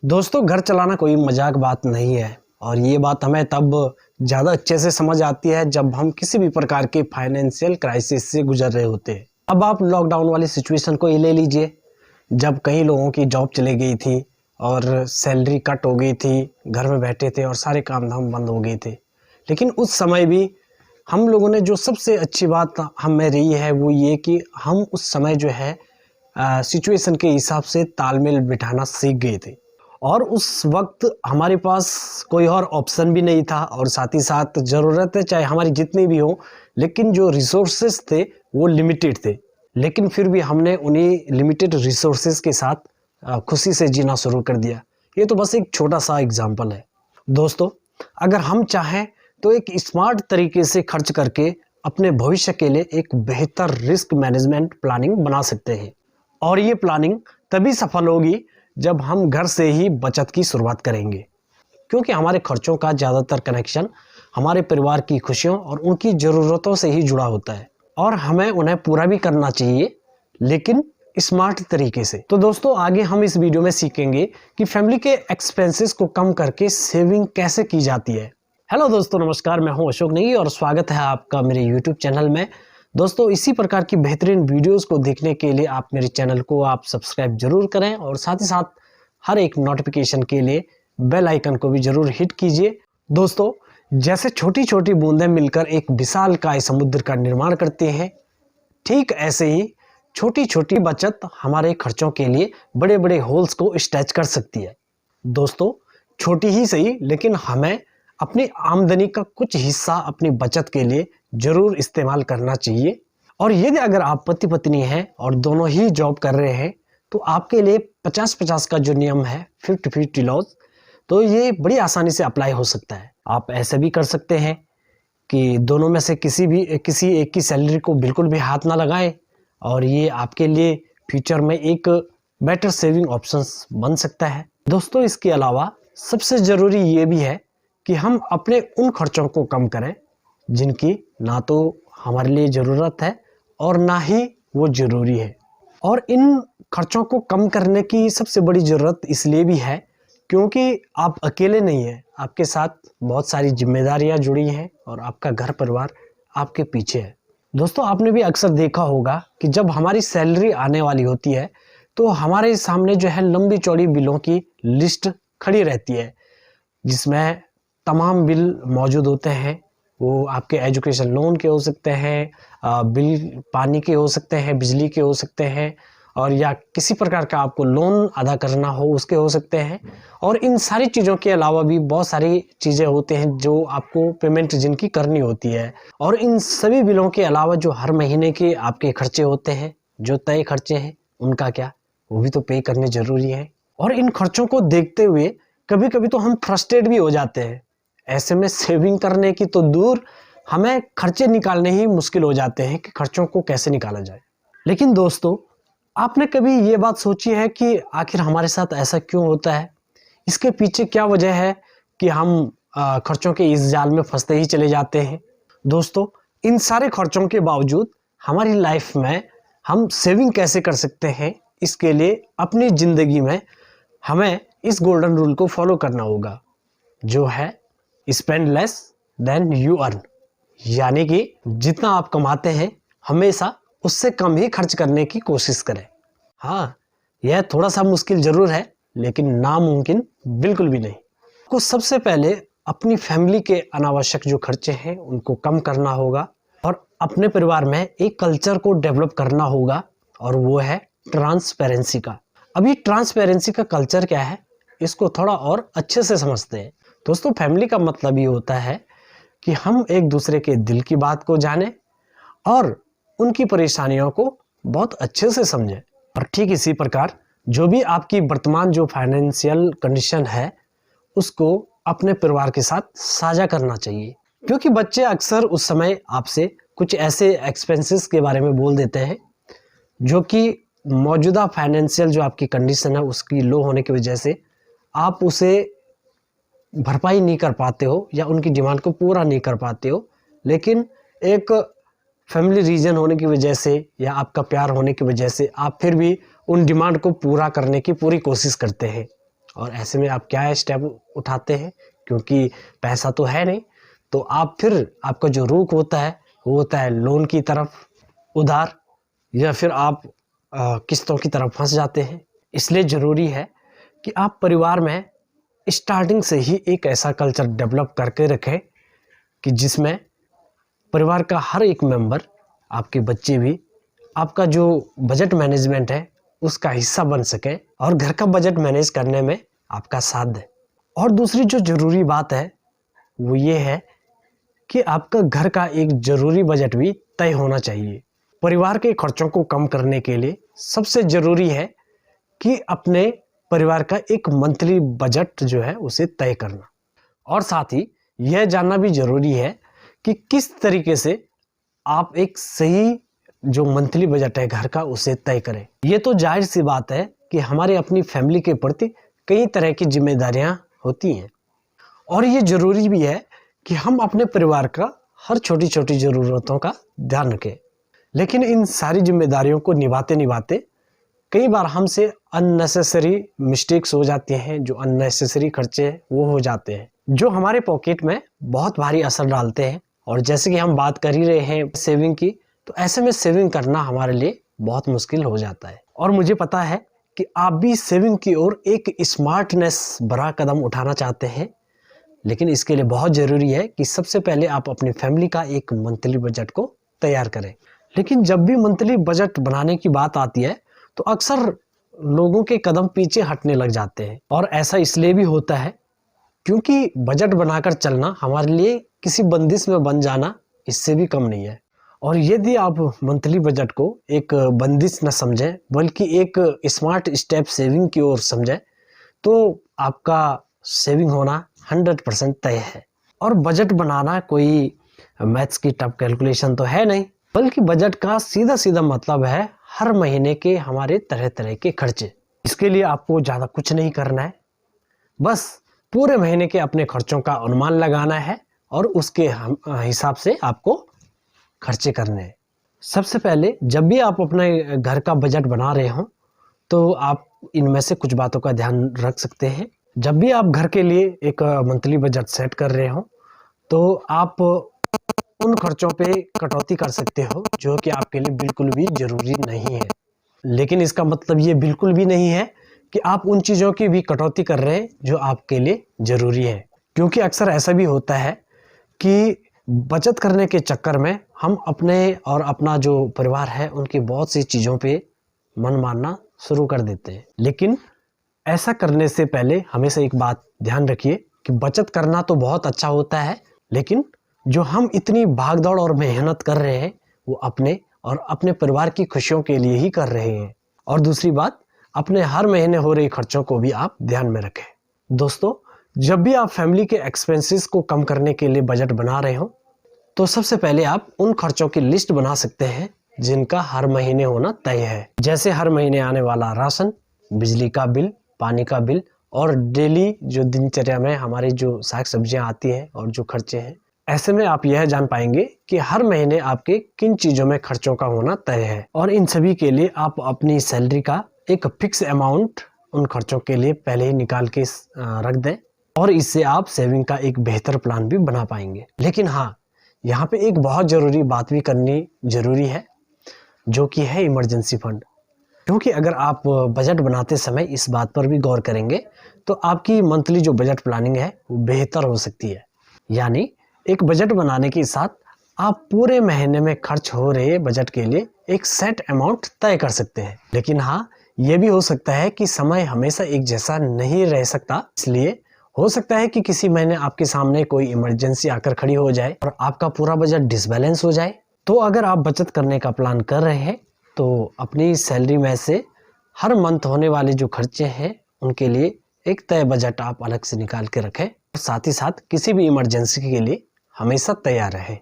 दोस्तों, घर चलाना कोई मजाक बात नहीं है और ये बात हमें तब ज़्यादा अच्छे से समझ आती है जब हम किसी भी प्रकार के फाइनेंशियल क्राइसिस से गुजर रहे होते हैं। अब आप लॉकडाउन वाली सिचुएशन को ही ले लीजिए, जब कई लोगों की जॉब चली गई थी और सैलरी कट हो गई थी, घर में बैठे थे और सारे काम धाम बंद हो गए थे। लेकिन उस समय भी हम लोगों ने जो सबसे अच्छी बात हमें रही है वो ये कि हम उस समय जो है सिचुएशन के हिसाब से तालमेल बिठाना सीख गए थे। और उस वक्त हमारे पास कोई और ऑप्शन भी नहीं था और साथ ही साथ ज़रूरतें चाहे हमारी जितनी भी हो, लेकिन जो रिसोर्सेज थे वो लिमिटेड थे। लेकिन फिर भी हमने उन्हीं लिमिटेड रिसोर्सेज के साथ खुशी से जीना शुरू कर दिया। ये तो बस एक छोटा सा एग्जाम्पल है। दोस्तों, अगर हम चाहें तो एक स्मार्ट तरीके से खर्च करके अपने भविष्य के लिए एक बेहतर रिस्क मैनेजमेंट प्लानिंग बना सकते हैं। और ये प्लानिंग तभी सफल होगी जब हम घर से ही बचत की शुरुआत करेंगे, क्योंकि हमारे खर्चों का ज़्यादातर कनेक्शन हमारे परिवार की खुशियों और उनकी ज़रूरतों से ही जुड़ा होता है और हमें उन्हें पूरा भी करना चाहिए, लेकिन स्मार्ट तरीके से। तो दोस्तों, आगे हम इस वीडियो में सीखेंगे कि फैमिली के एक्सपेंसेस को कम करके सेविंग कैसे की जाती है। हेलो दोस्तों, नमस्कार। मैं हूं अशोक नेगी और स्वागत है आपका मेरे यूट्यूब चैनल में। दोस्तों, इसी प्रकार की बेहतरीन वीडियोस को देखने के लिए आप मेरे चैनल को सब्सक्राइब जरूर करें और साथ ही साथ हर एक नोटिफिकेशन के लिए बेल आइकन को भी जरूर हिट कीजिए। दोस्तों, जैसे छोटी छोटी बूंदें मिलकर एक विशालकाय समुद्र का निर्माण करते हैं, ठीक ऐसे ही छोटी छोटी बचत हमारे खर्चों के लिए बड़े बड़े होल्स को स्ट्रेच कर सकती है। दोस्तों, छोटी ही सही, लेकिन हमें अपनी आमदनी का कुछ हिस्सा अपनी बचत के लिए जरूर इस्तेमाल करना चाहिए। और यदि अगर आप पति पत्नी हैं और दोनों ही जॉब कर रहे हैं तो आपके लिए 50-50 का जो नियम है, 50-50 लॉज, तो ये बड़ी आसानी से अप्लाई हो सकता है। आप ऐसे भी कर सकते हैं कि दोनों में से किसी एक की सैलरी को बिल्कुल भी हाथ ना लगाएं और ये आपके लिए फ्यूचर में एक बेटर सेविंग ऑप्शंस बन सकता है। दोस्तों, इसके अलावा सबसे ज़रूरी ये भी है कि हम अपने उन खर्चों को कम करें जिनकी ना तो हमारे लिए ज़रूरत है और ना ही वो ज़रूरी है। और इन खर्चों को कम करने की सबसे बड़ी ज़रूरत इसलिए भी है क्योंकि आप अकेले नहीं हैं, आपके साथ बहुत सारी जिम्मेदारियां जुड़ी हैं और आपका घर परिवार आपके पीछे है। दोस्तों, आपने भी अक्सर देखा होगा कि जब हमारी सैलरी आने वाली होती है तो हमारे सामने जो है लंबी चौड़ी बिलों की लिस्ट खड़ी रहती है, जिसमें तमाम बिल मौजूद होते हैं। वो आपके एजुकेशन लोन के हो सकते हैं, बिल पानी के हो सकते हैं, बिजली के हो सकते हैं, और या किसी प्रकार का आपको लोन अदा करना हो उसके हो सकते हैं। और इन सारी चीज़ों के अलावा भी बहुत सारी चीज़ें होती हैं जो आपको पेमेंट जिनकी करनी होती है। और इन सभी बिलों के अलावा जो हर महीने के आपके खर्चे होते हैं, जो तय खर्चे हैं, उनका क्या, वो भी तो पे करने ज़रूरी है। और इन खर्चों को देखते हुए कभी कभी तो हम फ्रस्ट्रेट भी हो जाते हैं। ऐसे में सेविंग करने की तो दूर, हमें खर्चे निकालने ही मुश्किल हो जाते हैं कि खर्चों को कैसे निकाला जाए। लेकिन दोस्तों, आपने कभी ये बात सोची है कि आखिर हमारे साथ ऐसा क्यों होता है? इसके पीछे क्या वजह है कि हम खर्चों के इस जाल में फंसते ही चले जाते हैं? दोस्तों, इन सारे खर्चों के बावजूद हमारी लाइफ में हम सेविंग कैसे कर सकते हैं, इसके लिए अपनी ज़िंदगी में हमें इस गोल्डन रूल को फॉलो करना होगा, जो है spend less than you earn. यानी कि जितना आप कमाते हैं हमेशा उससे कम ही खर्च करने की कोशिश करें। हाँ, यह थोड़ा सा मुश्किल जरूर है, लेकिन नामुमकिन बिल्कुल भी नहीं। को सबसे पहले अपनी फैमिली के अनावश्यक जो खर्चे हैं उनको कम करना होगा और अपने परिवार में एक कल्चर को डेवलप करना होगा, और वो है ट्रांसपेरेंसी का। अभी ट्रांसपेरेंसी का कल्चर क्या है, इसको थोड़ा और अच्छे से समझते हैं। दोस्तों, फैमिली का मतलब ये होता है कि हम एक दूसरे के दिल की बात को जानें और उनकी परेशानियों को बहुत अच्छे से समझें। और ठीक इसी प्रकार जो भी आपकी वर्तमान जो फाइनेंशियल कंडीशन है उसको अपने परिवार के साथ साझा करना चाहिए, क्योंकि बच्चे अक्सर उस समय आपसे कुछ ऐसे एक्सपेंसेस के बारे में बोल देते हैं जो कि मौजूदा फाइनेंशियल जो आपकी कंडीशन है उसकी लो होने की वजह से आप उसे भरपाई नहीं कर पाते हो या उनकी डिमांड को पूरा नहीं कर पाते हो। लेकिन एक फैमिली रीजन होने की वजह से या आपका प्यार होने की वजह से आप फिर भी उन डिमांड को पूरा करने की पूरी कोशिश करते हैं। और ऐसे में आप क्या स्टेप उठाते हैं, क्योंकि पैसा तो है नहीं, तो आप फिर आपका जो रुख होता है वो होता है लोन की तरफ, उधार, या फिर आप किस्तों की तरफ फंस जाते हैं। इसलिए ज़रूरी है कि आप परिवार में स्टार्टिंग से ही एक ऐसा कल्चर डेवलप करके रखें कि जिसमें परिवार का हर एक मेंबर, आपके बच्चे भी, आपका जो बजट मैनेजमेंट है उसका हिस्सा बन सके और घर का बजट मैनेज करने में आपका साथ दे। और दूसरी जो ज़रूरी बात है वो ये है कि आपका घर का एक ज़रूरी बजट भी तय होना चाहिए। परिवार के खर्चों को कम करने के लिए सबसे ज़रूरी है कि अपने परिवार का एक मंथली बजट जो है उसे तय करना, और साथ ही यह जानना भी ज़रूरी है कि किस तरीके से आप एक सही जो मंथली बजट है घर का उसे तय करें। ये तो जाहिर सी बात है कि हमारे अपनी फैमिली के प्रति कई तरह की जिम्मेदारियां होती हैं, और ये ज़रूरी भी है कि हम अपने परिवार का हर छोटी छोटी ज़रूरतों का ध्यान रखें। लेकिन इन सारी जिम्मेदारियों को निभाते निभाते कई बार हमसे अननेसेसरी मिस्टेक्स हो जाते हैं, जो अननेसेसरी खर्चे हैं वो हो जाते हैं, जो हमारे पॉकेट में बहुत भारी असर डालते हैं। और जैसे कि हम बात कर ही रहे हैं सेविंग की, तो ऐसे में सेविंग करना हमारे लिए बहुत मुश्किल हो जाता है। और मुझे पता है कि आप भी सेविंग की ओर एक स्मार्टनेस भरा कदम उठाना चाहते हैं, लेकिन इसके लिए बहुत ज़रूरी है कि सबसे पहले आप अपनी फैमिली का एक मंथली बजट को तैयार करें। लेकिन जब भी मंथली बजट बनाने की बात आती है तो अक्सर लोगों के कदम पीछे हटने लग जाते हैं, और ऐसा इसलिए भी होता है क्योंकि बजट बनाकर चलना हमारे लिए किसी बंदिश में बन जाना इससे भी कम नहीं है। और यदि आप मंथली बजट को एक बंदिश न समझें बल्कि एक स्मार्ट स्टेप सेविंग की ओर समझें, तो आपका सेविंग होना 100% तय है। और बजट बनाना कोई मैथ्स की टफ कैलकुलेशन तो है नहीं, बल्कि बजट का सीधा सीधा मतलब है हर महीने के हमारे तरह तरह के खर्चे। इसके लिए आपको ज़्यादा कुछ नहीं करना है, बस पूरे महीने के अपने खर्चों का अनुमान लगाना है और उसके हिसाब से आपको खर्चे करने हैं। सबसे पहले जब भी आप अपने घर का बजट बना रहे हो तो आप इनमें से कुछ बातों का ध्यान रख सकते हैं। जब भी आप घर के लिए एक मंथली बजट सेट कर रहे हो तो आप उन खर्चों पे कटौती कर सकते हो जो कि आपके लिए बिल्कुल भी ज़रूरी नहीं है। लेकिन इसका मतलब ये बिल्कुल भी नहीं है कि आप उन चीज़ों की भी कटौती कर रहे हैं जो आपके लिए ज़रूरी है, क्योंकि अक्सर ऐसा भी होता है कि बचत करने के चक्कर में हम अपने और अपना जो परिवार है उनकी बहुत सी चीज़ों पे मन मारना शुरू कर देते हैं। लेकिन ऐसा करने से पहले हमेशा एक बात ध्यान रखिए कि बचत करना तो बहुत अच्छा होता है, लेकिन जो हम इतनी भागदौड़ और मेहनत कर रहे हैं वो अपने और अपने परिवार की खुशियों के लिए ही कर रहे हैं। और दूसरी बात, अपने हर महीने हो रहे खर्चों को भी आप ध्यान में रखें। दोस्तों, जब भी आप फैमिली के एक्सपेंसेस को कम करने के लिए बजट बना रहे हो तो सबसे पहले आप उन खर्चों की लिस्ट बना सकते हैं जिनका हर महीने होना तय है, जैसे हर महीने आने वाला राशन, बिजली का बिल, पानी का बिल और डेली जो दिनचर्या में हमारी जो साग सब्जियां आती हैं और जो खर्चे हैं। ऐसे में आप यह जान पाएंगे कि हर महीने आपके किन चीज़ों में खर्चों का होना तय है, और इन सभी के लिए आप अपनी सैलरी का एक फिक्स अमाउंट उन खर्चों के लिए पहले ही निकाल के रख दें, और इससे आप सेविंग का एक बेहतर प्लान भी बना पाएंगे। लेकिन हाँ, यहाँ पे एक बहुत ज़रूरी बात भी करनी ज़रूरी है, जो कि है इमरजेंसी फंड। क्योंकि अगर आप बजट बनाते समय इस बात पर भी गौर करेंगे तो आपकी मंथली जो बजट प्लानिंग है वो बेहतर हो सकती है। यानी एक बजट बनाने के साथ आप पूरे महीने में खर्च हो रहे बजट के लिए एक सेट अमाउंट तय कर सकते हैं। लेकिन हाँ, ये भी हो सकता है कि समय हमेशा एक जैसा नहीं रह सकता, इसलिए हो सकता है कि किसी महीने आपके सामने कोई इमरजेंसी आकर खड़ी हो जाए और आपका पूरा बजट डिसबैलेंस हो जाए। तो अगर आप बचत करने का प्लान कर रहे हैं तो अपनी सैलरी में से हर मंथ होने वाले जो खर्चे हैं उनके लिए एक तय बजट आप अलग से निकाल के रखें, और साथ ही साथ किसी भी इमरजेंसी के लिए हमेशा तैयार रहे।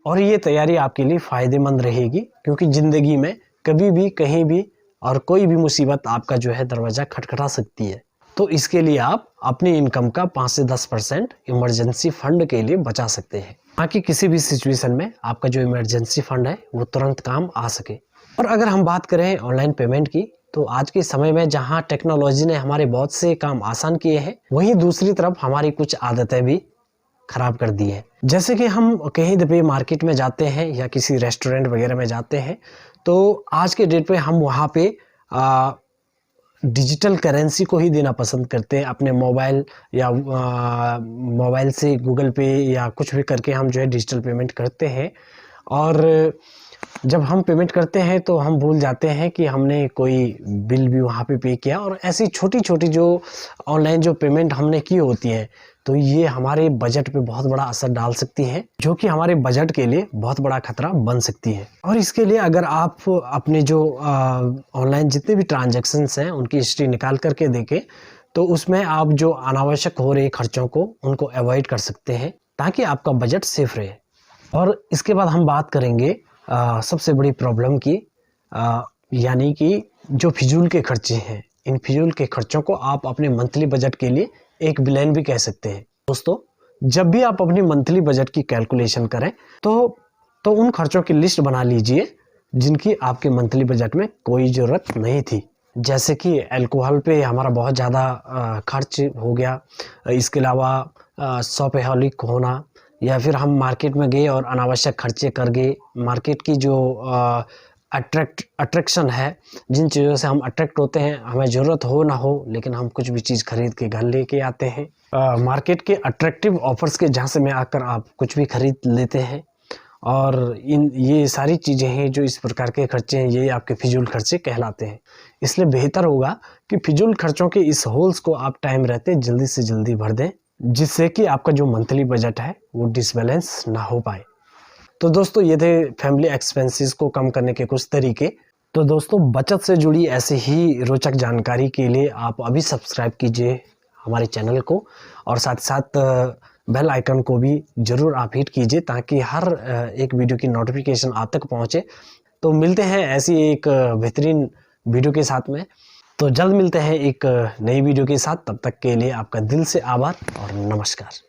और ये तैयारी आपके लिए फ़ायदेमंद रहेगी, क्योंकि ज़िंदगी में कभी भी कहीं भी और कोई भी मुसीबत आपका जो है दरवाज़ा खटखटा सकती है। तो इसके लिए आप अपनी इनकम का 5 से 10% इमरजेंसी फंड के लिए बचा सकते हैं, ताकि किसी भी सिचुएशन में आपका जो इमरजेंसी फंड है वो तुरंत काम आ सके। और अगर हम बात करें ऑनलाइन पेमेंट की, तो आज के समय में जहां टेक्नोलॉजी ने हमारे बहुत से काम आसान किए हैं, वहीं दूसरी तरफ हमारी कुछ आदतें भी खराब कर दी है। जैसे कि हम कहीं भी मार्केट में जाते हैं या किसी रेस्टोरेंट वगैरह में जाते हैं, तो आज के डेट पे हम वहाँ पे डिजिटल करेंसी को ही देना पसंद करते हैं। अपने मोबाइल या मोबाइल से गूगल पे या कुछ भी करके हम जो है डिजिटल पेमेंट करते हैं। और जब हम पेमेंट करते हैं तो हम भूल जाते हैं कि हमने कोई बिल भी वहाँ पे किया, और ऐसी छोटी छोटी जो ऑनलाइन जो पेमेंट हमने की होती है, तो ये हमारे बजट पे बहुत बड़ा असर डाल सकती है, जो कि हमारे बजट के लिए बहुत बड़ा खतरा बन सकती है। और इसके लिए अगर आप अपने जो ऑनलाइन जितने भी ट्रांजैक्शंस हैं उनकी हिस्ट्री निकाल करके देखें, तो उसमें आप जो अनावश्यक हो रहे खर्चों को उनको अवॉइड कर सकते हैं, ताकि आपका बजट सेफ रहे। और इसके बाद हम बात करेंगे सबसे बड़ी प्रॉब्लम की, यानी कि जो फिजूल के खर्चे हैं। इन फिजूल के खर्चों को आप अपने मंथली बजट के लिए एक विलेन भी कह सकते हैं। दोस्तों, जब भी आप अपनी मंथली बजट की कैलकुलेशन करें तो उन खर्चों की लिस्ट बना लीजिए जिनकी आपके मंथली बजट में कोई ज़रूरत नहीं थी। जैसे कि अल्कोहल पे हमारा बहुत ज़्यादा खर्च हो गया, इसके अलावा शॉपहॉलिक होना, या फिर हम मार्केट में गए और अनावश्यक खर्चे कर गए। मार्केट की जो अट्रैक्शन है, जिन चीज़ों से हम अट्रैक्ट होते हैं, हमें ज़रूरत हो ना हो लेकिन हम कुछ भी चीज़ खरीद के घर लेके आते हैं। मार्केट के अट्रैक्टिव ऑफर्स के झांसे में आकर आप कुछ भी खरीद लेते हैं, और ये सारी चीज़ें हैं जो इस प्रकार के खर्चे हैं, ये आपके फिजूल खर्चे कहलाते हैं। इसलिए बेहतर होगा कि फिजूल खर्चों के इस होल्स को आप टाइम रहते जल्दी से जल्दी भर दें, जिससे कि आपका जो मंथली बजट है वो डिसबैलेंस ना हो पाए। तो दोस्तों, ये थे फैमिली एक्सपेंसेस को कम करने के कुछ तरीके। तो दोस्तों, बचत से जुड़ी ऐसे ही रोचक जानकारी के लिए आप अभी सब्सक्राइब कीजिए हमारे चैनल को, और साथ साथ बेल आइकन को भी ज़रूर आप हिट कीजिए, ताकि हर एक वीडियो की नोटिफिकेशन आप तक पहुँचे। तो मिलते हैं ऐसी एक बेहतरीन वीडियो के साथ में। तो जल्द मिलते हैं एक नई वीडियो के साथ। तब तक के लिए आपका दिल से आभार और नमस्कार।